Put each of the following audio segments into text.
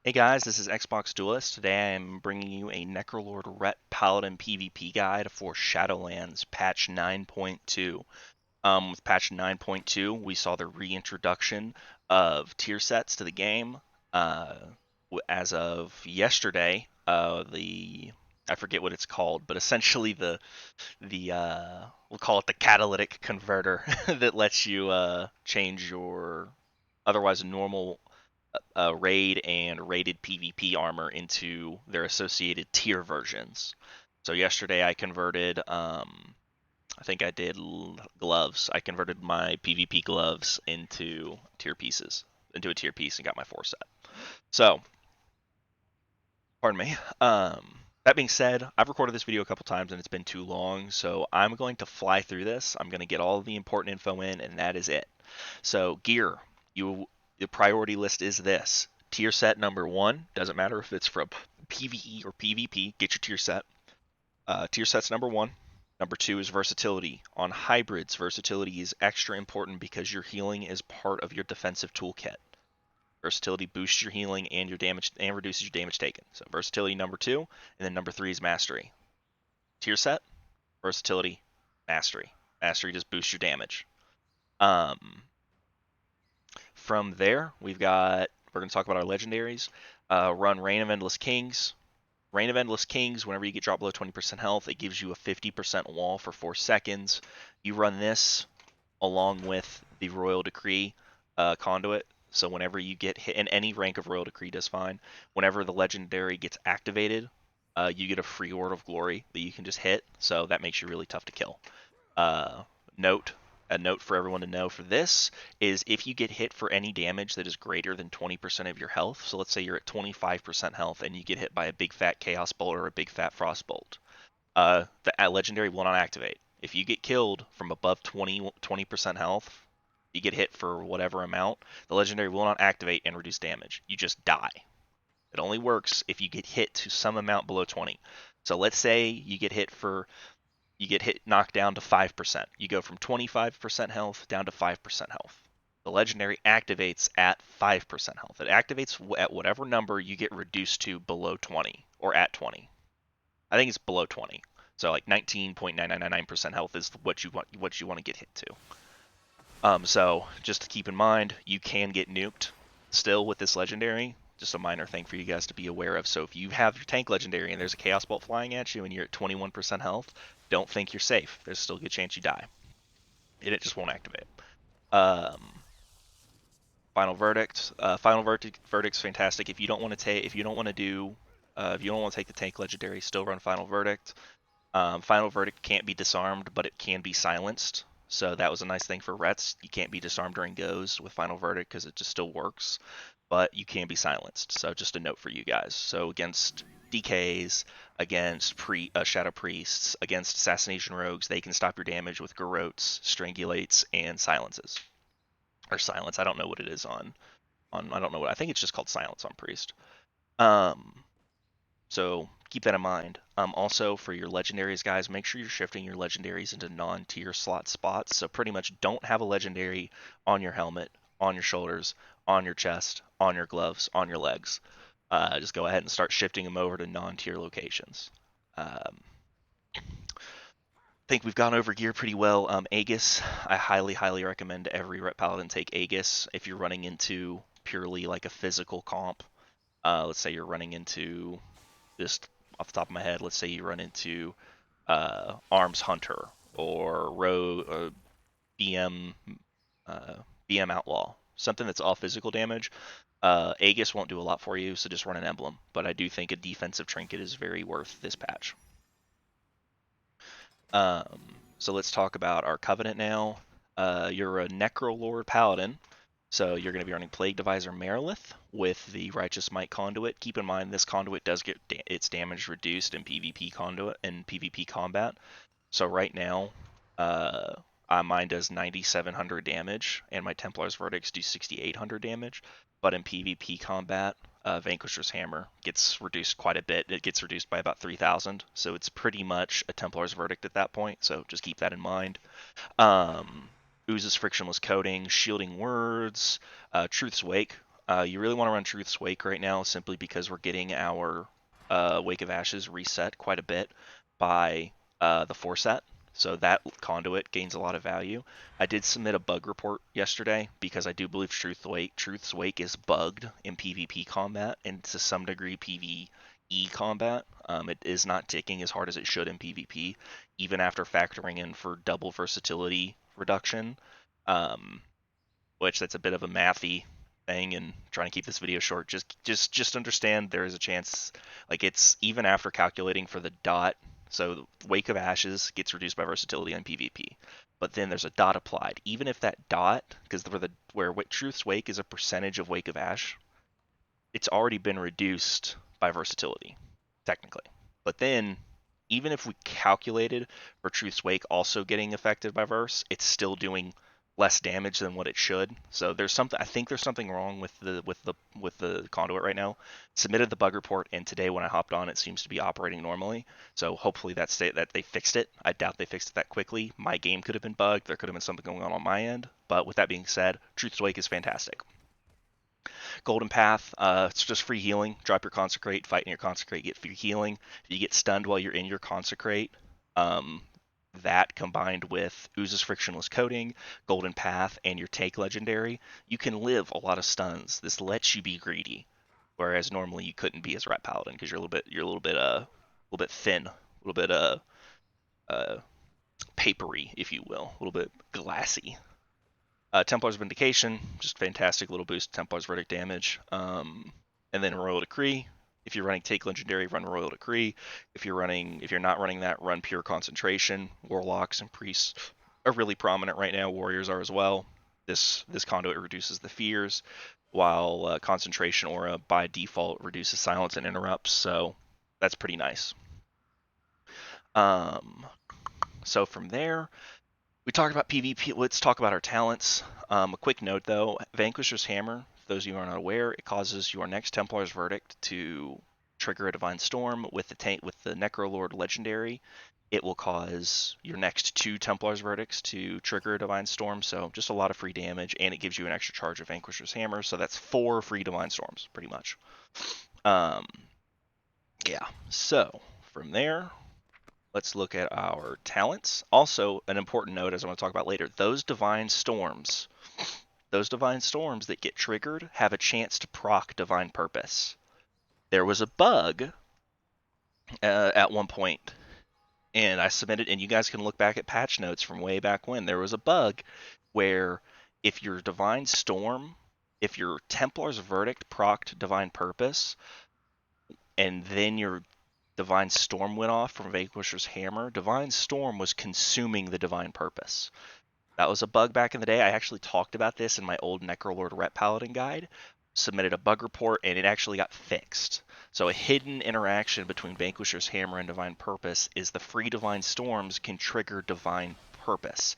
Hey guys, this is Xboxduelist. Today I'm bringing you a Necrolord Ret Paladin PvP guide for Shadowlands patch 9.2. With patch 9.2, we saw the reintroduction of tier sets to the game. Uh, as of yesterday, I forget what it's called, but essentially the we'll call it the catalytic converter that lets you change your otherwise normal raid and rated PvP armor into their associated tier versions. So yesterday I converted, I think I did gloves. I converted my PvP gloves into a tier piece, and got my 4 set. So, pardon me. That being said, I've recorded this video a couple times and it's been too long, so I'm going to fly through this. I'm going to get all of the important info in, and that is it. So, gear. The priority list is this. Tier set number 1, doesn't matter if it's from PvE or PvP, get your tier set. Tier set's number 1. Number 2 is versatility. On hybrids, versatility is extra important because your healing is part of your defensive toolkit. Versatility boosts your healing and your damage and reduces your damage taken. So versatility number 2, and then number 3 is mastery. Tier set, versatility, mastery. Mastery just boosts your damage. Um, from there, we're going to talk about our legendaries. Run Reign of Endless Kings. Reign of Endless Kings, whenever you get dropped below 20% health, it gives you a 50% wall for 4 seconds. You run this along with the Royal Decree conduit. So whenever you get hit, in any rank of Royal Decree does fine. Whenever the legendary gets activated, you get a free Orb of Glory that you can just hit. So that makes you really tough to kill. Uh, note a note for everyone to know for this is if you get hit for any damage that is greater than 20% of your health, so let's say you're at 25% health and you get hit by a big fat Chaos Bolt or a big fat Frost Bolt, the legendary will not activate. If you get killed from above 20% health, you get hit for whatever amount, the legendary will not activate and reduce damage. You just die. It only works if you get hit to some amount below 20. So let's say you get hit knocked down to 5%. You go from 25% health down to 5% health. The legendary activates at 5% health. It activates at whatever number you get reduced to below 20 or at 20. I think it's below 20. So like 19.9999% health is what you want to get hit to. So just to keep in mind, you can get nuked still with this legendary. Just a minor thing for you guys to be aware of. So if you have your tank legendary and there's a chaos bolt flying at you and you're at 21% health, don't think you're safe. There's still a good chance you die. It just won't activate. Um, Final verdict. Verdict's fantastic. If you don't want to take, if you don't want to do, if you don't want to take the tank legendary, still run final verdict. Final verdict can't be disarmed, but it can be silenced. So that was a nice thing for Rets. You can't be disarmed during goes with final verdict because it just still works, but you can be silenced. So just a note for you guys. So against DKs, against Shadow Priests, against Assassination Rogues, they can stop your damage with Garrotes, Strangulates, and Silences. Or Silence. I don't know what it is on. I don't know what. I think it's just called Silence on Priest. Um, so keep that in mind. Also, for your legendaries, guys, make sure you're shifting your legendaries into non-tier slot spots. So pretty much don't have a legendary on your helmet, on your shoulders, on your chest, on your gloves, on your legs. Just go ahead and start shifting them over to non-tier locations. I think we've gone over gear pretty well. Aegis, I highly recommend every Ret Paladin take Aegis if you're running into purely like a physical comp. Let's say you're running into, just off the top of my head, let's say you run into Arms Hunter or BM BM Outlaw, something that's all physical damage. Aegis won't do a lot for you, so just run an emblem. But I do think a defensive trinket is very worth this patch. So let's talk about our Covenant now. You're a Necrolord Paladin, so you're going to be running Plague Divisor Marilith with the Righteous Might Conduit. Keep in mind this conduit does get its damage reduced in PvP conduit and PvP combat. So right now, mine does 9,700 damage, and my Templar's Verdicts do 6,800 damage. But in PvP combat, Vanquisher's Hammer gets reduced quite a bit. It gets reduced by about 3,000, so it's pretty much a Templar's Verdict at that point. So just keep that in mind. Ooze's Frictionless Coating, Shielding Words, Truth's Wake. You really want to run Truth's Wake right now simply because we're getting our Wake of Ashes reset quite a bit by the 4 set. So that conduit gains a lot of value. I did submit a bug report yesterday because I do believe Truth's Wake is bugged in PvP combat and to some degree PvE combat. It is not ticking as hard as it should in PvP, even after factoring in for double versatility reduction. Um, which that's a bit of a mathy thing, and trying to keep this video short. Just understand there is a chance, like it's even after calculating for the dot. So Wake of Ashes gets reduced by versatility on PvP, but then there's a dot applied. Even if that dot, because where Truth's Wake is a percentage of Wake of Ash, it's already been reduced by versatility, technically. But then, even if we calculated for Truth's Wake also getting affected by verse, it's still doing less damage than what it should. So there's something. I think there's something wrong with the conduit right now. Submitted the bug report, and today when I hopped on, it seems to be operating normally. So hopefully that they fixed it. I doubt they fixed it that quickly. My game could have been bugged. There could have been something going on my end. But with that being said, Truth's Wake is fantastic. Golden Path, it's just free healing. Drop your Consecrate, fight in your Consecrate, get free healing. If you get stunned while you're in your Consecrate, that combined with Ooze's Frictionless Coating, Golden Path, and your Take Legendary, you can live a lot of stuns. This lets you be greedy, whereas normally you couldn't be as Rat Paladin because you're a little bit thin, a little bit uh, papery, if you will, a little bit glassy. Templar's Vindication, just fantastic little boost to Templar's Verdict damage. And then Royal Decree. If you're running Take Legendary, run Royal Decree. If you're not running that, run Pure Concentration. Warlocks and Priests are really prominent right now. Warriors are as well. This conduit reduces the fears, while Concentration Aura by default reduces silence and interrupts. So that's pretty nice. So from there, we talked about PvP. Let's talk about our talents. A quick note though, Vanquisher's Hammer, for those of you who are not aware, it causes your next Templar's Verdict to trigger a Divine Storm. With the Necrolord Legendary, it will cause your next 2 Templar's Verdicts to trigger a Divine Storm, so just a lot of free damage, and it gives you an extra charge of Vanquisher's Hammer, so that's 4 free Divine Storms, pretty much. Yeah, so from there, let's look at our talents. Also, an important note, as I want to talk about later, those Divine Storms that get triggered have a chance to proc Divine Purpose. There was a bug at one point, and I submitted, and you guys can look back at patch notes from way back when. There was a bug where if your Templar's Verdict procced Divine Purpose, and then your Divine Storm went off from Vanquisher's Hammer, Divine Storm was consuming the Divine Purpose. That was a bug back in the day. I actually talked about this in my old Necrolord Ret Paladin guide, submitted a bug report, and it actually got fixed. So a hidden interaction between Vanquisher's Hammer and Divine Purpose is the free Divine Storms can trigger Divine Purpose.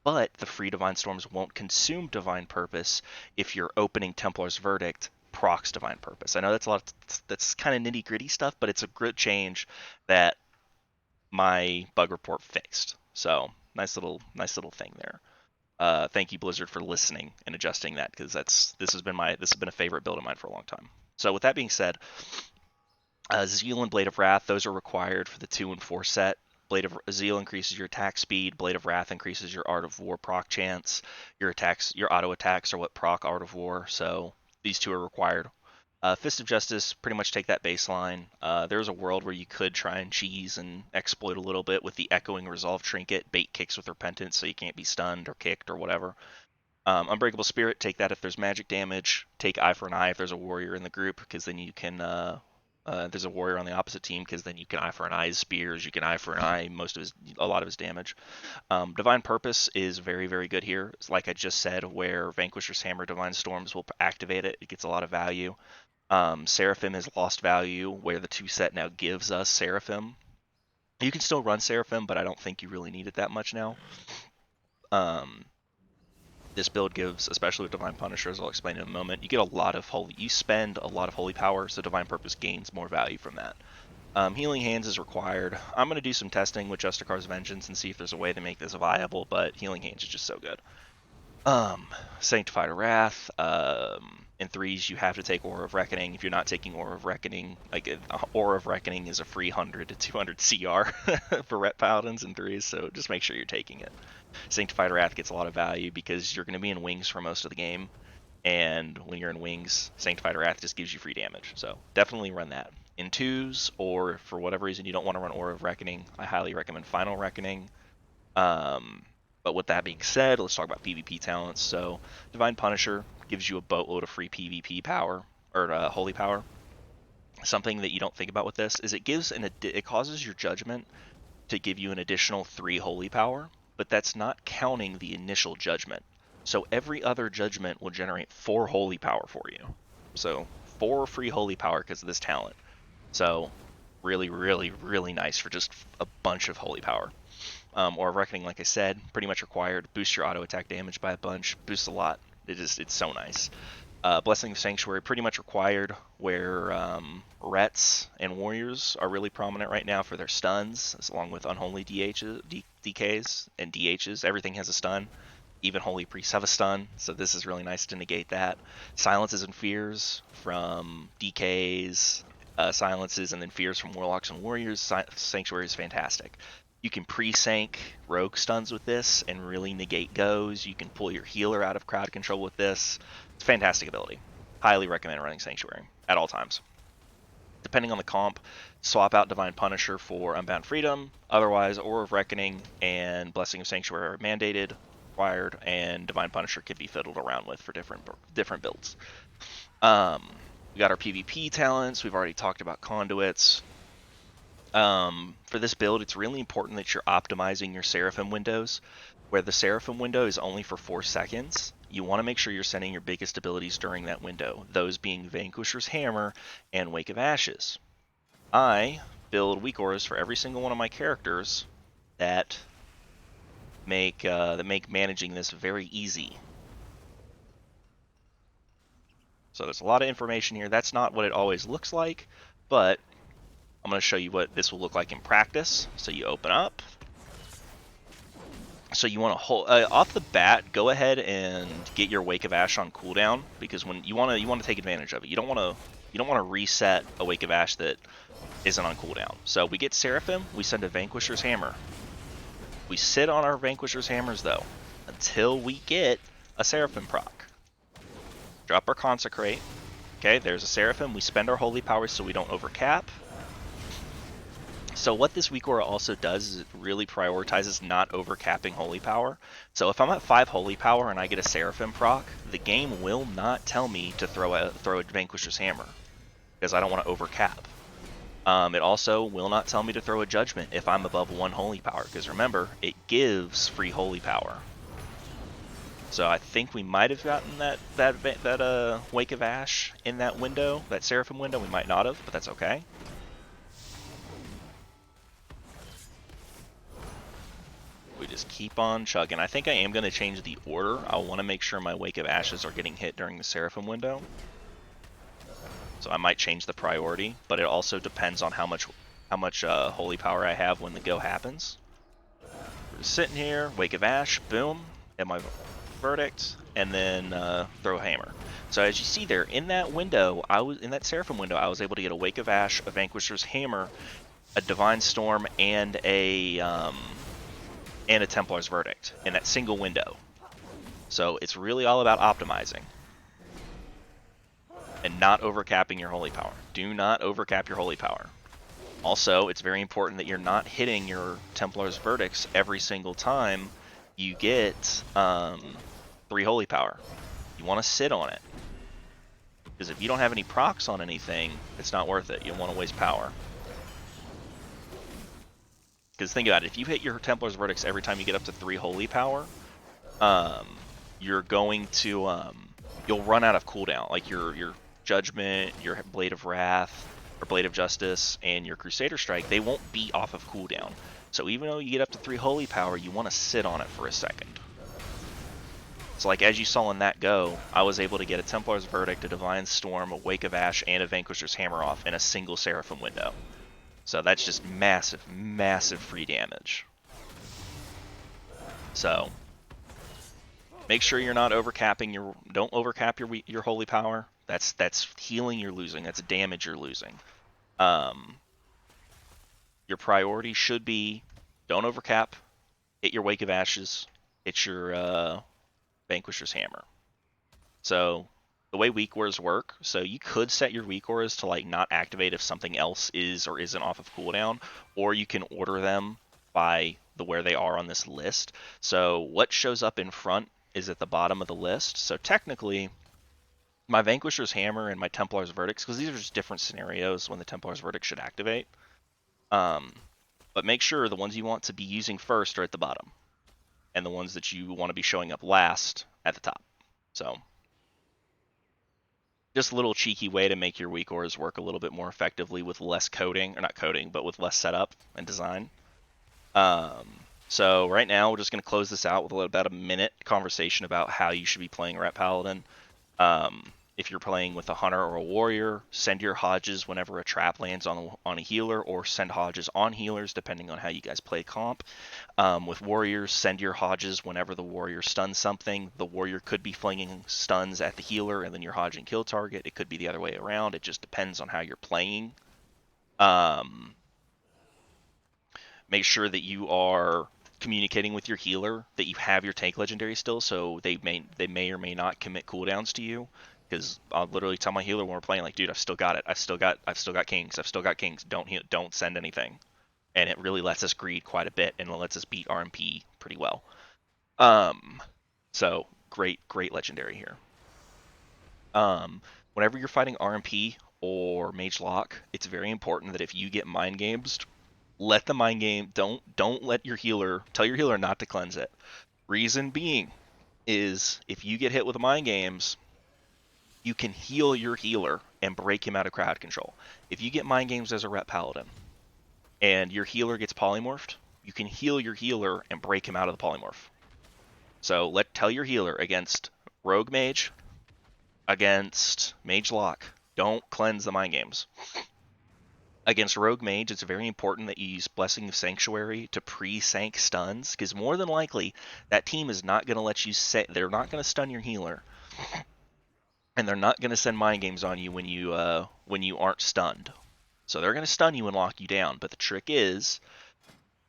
But the free Divine Storms won't consume Divine Purpose if you're opening Templar's Verdict procs Divine Purpose. I know that's kind of nitty gritty stuff, but it's a good change that my bug report fixed. So nice little thing there. Thank you, Blizzard, for listening and adjusting that, because this has been a favorite build of mine for a long time. So with that being said, Zeal and Blade of Wrath, those are required for the 2 and 4 set. Blade of Zeal increases your attack speed. Blade of Wrath increases your Art of War proc chance. Your auto attacks are what proc Art of War. So these 2 are required. Fist of Justice, pretty much take that baseline. There's a world where you could try and cheese and exploit a little bit with the Echoing Resolve trinket, bait kicks with Repentance so you can't be stunned or kicked or whatever. Unbreakable Spirit, take that if there's magic damage. Take Eye for an Eye if there's a warrior in the group, because then you can... there's a warrior on the opposite team, because then you can Eye for an Eye his spears, you can Eye for an Eye a lot of his damage. Divine Purpose is very, very good here. It's like I just said, where Vanquisher's Hammer Divine Storms will activate it. It gets a lot of value. Seraphim has lost value, where the 2 set now gives us Seraphim. You can still run Seraphim, but I don't think you really need it that much now. This build gives, especially with Divine Punisher, as I'll explain in a moment, you spend a lot of holy power, so Divine Purpose gains more value from that. Healing Hands is required. I'm going to do some testing with Justicar's Vengeance and see if there's a way to make this viable, but Healing Hands is just so good. Sanctified Wrath, In 3s, you have to take Aura of Reckoning. If you're not taking Aura of Reckoning, like Aura of Reckoning is a free 100 to 200 CR for Ret Paladins in 3s, so just make sure you're taking it. Sanctified Wrath gets a lot of value because you're going to be in wings for most of the game, and when you're in wings, Sanctified Wrath just gives you free damage, so definitely run that. In 2s, or for whatever reason you don't want to run Aura of Reckoning, I highly recommend Final Reckoning. But with that being said, let's talk about PvP talents. So Divine Punisher gives you a boatload of free PvP power, or holy power. Something that you don't think about with this is it causes your judgment to give you an additional 3 holy power, but that's not counting the initial judgment. So every other judgment will generate 4 holy power for you. So 4 free holy power because of this talent. So really, really, really nice for just a bunch of holy power. Or Reckoning, like I said, pretty much required. Boosts your auto attack damage by a bunch. Boosts a lot. It's so nice. Blessing of Sanctuary, pretty much required, where Rets and Warriors are really prominent right now for their stuns, along with Unholy DKs and DHs. Everything has a stun. Even Holy Priests have a stun, so this is really nice to negate that. Silences and Fears from DKs, silences, and then Fears from Warlocks and Warriors. Sanctuary is fantastic. You can pre-sank rogue stuns with this and really negate goes. You can pull your healer out of crowd control with this. It's a fantastic ability. Highly recommend running Sanctuary at all times. Depending on the comp, swap out Divine Punisher for Unbound Freedom. Otherwise, Aura of Reckoning and Blessing of Sanctuary are mandated, required, and Divine Punisher can be fiddled around with for different builds. We got our PvP talents. We've already talked about conduits. For this build, it's really important that you're optimizing your Seraphim windows. Where the Seraphim window is only for 4 seconds, you want to make sure you're sending your biggest abilities during that window, those being Vanquisher's Hammer and Wake of Ashes. I build weak auras for every single one of my characters that make managing this very easy. So there's a lot of information here. That's not what it always looks like, but I'm going to show you what this will look like in practice. So you open up. So you want to hold off the bat. Go ahead and get your Wake of Ash on cooldown, because when you want to take advantage of it. You don't want to reset a Wake of Ash that isn't on cooldown. So we get Seraphim. We send a Vanquisher's Hammer. We sit on our Vanquisher's Hammers though until we get a Seraphim proc. Drop our Consecrate. Okay, there's a Seraphim. We spend our holy powers so we don't overcap. So what this weak aura also does is it really prioritizes not overcapping holy power. So if I'm at 5 holy power and I get a Seraphim proc, the game will not tell me to throw a Vanquisher's Hammer, because I don't want to overcap. It also will not tell me to throw a Judgment if I'm above 1 holy power, because remember, it gives free holy power. So I think we might have gotten that Wake of Ash in that window, that Seraphim window. We might not have, but that's okay. We just keep on chugging. I think I am going to change the order. I want to make sure my Wake of Ashes are getting hit during the Seraphim window. So I might change the priority, but it also depends on how much holy power I have when the go happens. We're just sitting here, Wake of Ash, boom, and my verdict, and then throw a hammer. So as you see there, in that window, in that Seraphim window, I was able to get a Wake of Ash, a Vanquisher's Hammer, a Divine Storm, and a Templar's Verdict in that single window. So it's really all about optimizing and not overcapping your holy power. Do not overcap your holy power. Also, it's very important that you're not hitting your Templar's Verdicts every single time you get 3 holy power. You want to sit on it, because if you don't have any procs on anything, it's not worth it. You don't want to waste power. Because think about it, if you hit your Templar's Verdicts every time you get up to 3 holy power, you're going to you'll run out of cooldown. Like your Judgment, your Blade of Wrath, or Blade of Justice, and your Crusader Strike, they won't be off of cooldown. So even though you get up to 3 holy power, you want to sit on it for a second. So like as you saw in that go, I was able to get a Templar's Verdict, a Divine Storm, a Wake of Ash, and a Vanquisher's Hammer off in a single Seraphim window. So that's just massive, massive free damage. So Make sure you're not overcapping your. Don't overcap your holy power. That's healing you're losing. That's damage you're losing. Um, your priority should be don't overcap. Hit your Wake of Ashes. Hit your Vanquisher's Hammer. So the way weak auras work, so you could set your weak auras to like not activate if something else is or isn't off of cooldown, or you can order them by where they are on this list. So what shows up in front is at the bottom of the list. So technically, my Vanquisher's Hammer and my Templar's Verdicts, because these are just different scenarios when the Templar's Verdict should activate. Um, but make sure the ones you want to be using first are at the bottom, and the ones that you want to be showing up last at the top. So just a little cheeky way to make your weak auras work a little bit more effectively with less coding, or not coding, but with less setup and design. So right now we're just going to close this out with about a minute conversation about how you should be playing Ret Paladin. If you're playing with a hunter or a warrior, send your Hodges whenever a trap lands on a healer, or send Hodges on healers depending on how you guys play comp. With warriors, send your Hodges whenever the warrior stuns something. The warrior could be flinging stuns at the healer and then your Hodge and kill target. It could be the other way around. It just depends on how you're playing. Make sure that you are communicating with your healer that you have your tank legendary still, so they may or may not commit cooldowns to you. Because I'll literally tell my healer when we're playing, like, dude, I've still got it. I've still got kings. Don't send anything. And it really lets us greed quite a bit, and it lets us beat RMP pretty well. So great legendary here. Whenever you're fighting RMP or Mage Lock, it's very important that if you get mind games, let the mind game. Don't let your healer tell your healer not to cleanse it. Reason being is if you get hit with mind games, you can heal your healer and break him out of crowd control. If you get mind games as a Ret Paladin and your healer gets polymorphed, you can heal your healer and break him out of the polymorph. So tell your healer against Rogue Mage, against Mage Lock, don't cleanse the mind games. Against Rogue Mage, it's very important that you use Blessing of Sanctuary to pre-sank stuns, because more than likely that team is not going to let you they're not going to stun your healer. And they're not going to send mind games on you when you aren't stunned. So they're going to stun you and lock you down. But the trick is,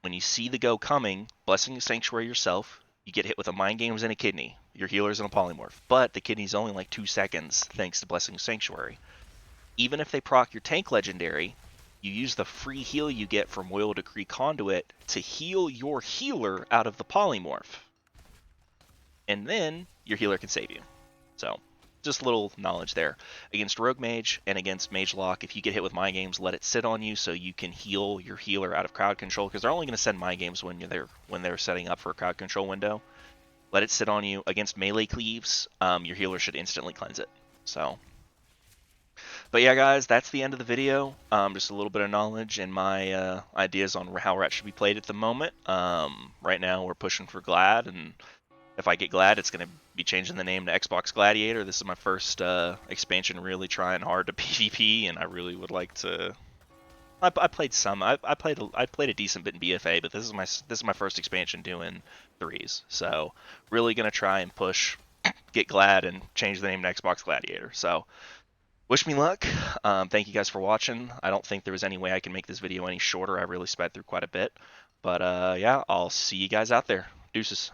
when you see the go coming, Blessing of Sanctuary yourself, you get hit with a mind games and a kidney. Your healer's in a polymorph. But the kidney's only like 2 seconds thanks to Blessing of Sanctuary. Even if they proc your tank legendary, you use the free heal you get from Royal Decree Conduit to heal your healer out of the polymorph. And then your healer can save you. So just a little knowledge there. Against Rogue Mage and against Mage Lock, if you get hit with mind games, let it sit on you so you can heal your healer out of crowd control, because they're only going to send mind games when they're setting up for a crowd control window. Let it sit on you. Against melee cleaves, your healer should instantly cleanse it. So, but yeah, guys, that's the end of the video. Just a little bit of knowledge and my ideas on how Ret should be played at the moment. Right now, we're pushing for Glad, and if I get Glad, it's going to be changing the name to Xbox Gladiator. This is my first expansion really trying hard to PvP, and I really would like to. I played some. I played a decent bit in BFA, but this is my first expansion doing 3s. So really going to try and push, get Glad, and change the name to Xbox Gladiator. So wish me luck. Thank you guys for watching. I don't think there was any way I can make this video any shorter. I really sped through quite a bit. But yeah, I'll see you guys out there. Deuces.